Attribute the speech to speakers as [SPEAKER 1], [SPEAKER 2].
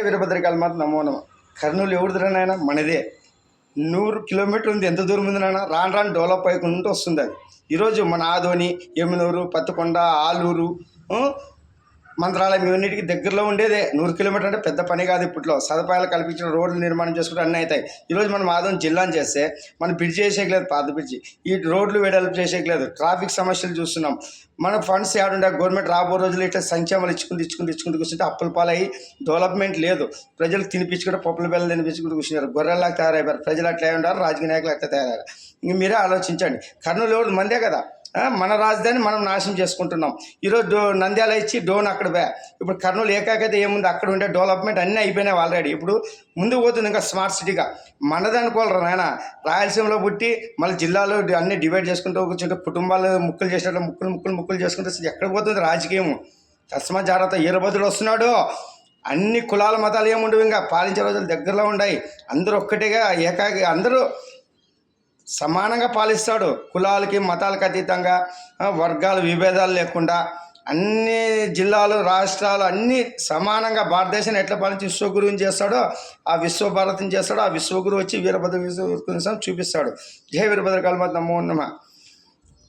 [SPEAKER 1] వీరభద్రకాళమాత నమో నమ. కర్నూలు ఎవరిదిరానైనా మనదే. 100 కిలోమీటర్ ఉంది. ఎంత దూరం ఉంది నాన్న? రాను రాను డెవలప్ అయ్యుకుంటూ వస్తుంది. అది ఈరోజు మన ఆదోని, ఎమ్మినూరు, పత్తికొండ, ఆలూరు, మంత్రాలయం ఇవన్నిటికి దగ్గరలో ఉండేదే. 100 కిలోమీటర్ అంటే పెద్ద పని కాదు. ఇప్పట్లో సదుపాయాలు కల్పించిన రోడ్లు నిర్మాణం చేసుకుంటే అన్నీ అవుతాయి. ఈరోజు మనం ఆదోని జిల్లాను చేస్తే మనం బ్రిడ్జ్ చేసేయలేదు, పాత బ్రిడ్జి. ఈ రోడ్లు వెడల్పు చేసేయలేదు. ట్రాఫిక్ సమస్యలు చూస్తున్నాం. మన ఫండ్స్ ఏడుండే గవర్నమెంట్ రాబో రోజులు ఇట్లా సంక్షేమాలు ఇచ్చుకుంటూ కూర్చుంటే అప్పుల పాలయ్యి డెవలప్మెంట్ లేదు. ప్రజలు తినిపించుకుంటే పప్పుల బెల్లం తినిపించుకుంటూ కూర్చున్నారు. గొర్రెల్లాగా తయారైపోయారు. ప్రజలు అట్లే ఉంటారు, రాజకీయ నాయకులు అట్లా తయారయ్యారు. ఇంక మీరే ఆలోచించండి. కర్నూలు ఎవరు మందే కదా. మన రాజధాని మనం నాశనం చేసుకుంటున్నాం. ఈరోజు నంద్యాల ఇచ్చి డోన్ అక్కడ ఇప్పుడు కర్నూలు ఏకాకైతే ఏముంది, అక్కడ ఉండే డెవలప్మెంట్ అన్నీ అయిపోయినాయి ఆల్రెడీ. ఇప్పుడు ముందుకు పోతుంది ఇంకా స్మార్ట్ సిటీగా. మనది అనుకోవాలి నాయన. రాయలసీమలో పుట్టి మళ్ళీ జిల్లాలో అన్నీ డివైడ్ చేసుకుంటూ కూర్చుంటే కుటుంబాలు ముక్కలు చేసినట్లు ముక్కలు చేసుకుంటే ఎక్కడ పోతుంది రాజకీయం? తస్మా జాగ్రత్త. ఈరభద్రుడు వస్తున్నాడు. అన్ని కులాల మతాలు ఏముండవు, ఇంకా పాలించే రోజులు దగ్గరలో ఉన్నాయి. అందరూ ఒక్కటిగా అందరూ సమానంగా పాలిస్తాడు. కులాలకి మతాలకు అతీతంగా, వర్గాల విభేదాలు లేకుండా అన్ని జిల్లాలు, రాష్ట్రాలు అన్నీ సమానంగా భారతదేశాన్ని ఎట్లా పాలించి విశ్వగురువుని చేస్తాడో ఆ విశ్వభారతిని చేస్తాడో ఆ విశ్వగురువు వచ్చి వీరభద్ర చూపిస్తాడు. జై వీరభద్రకాళమాత నమో నమః.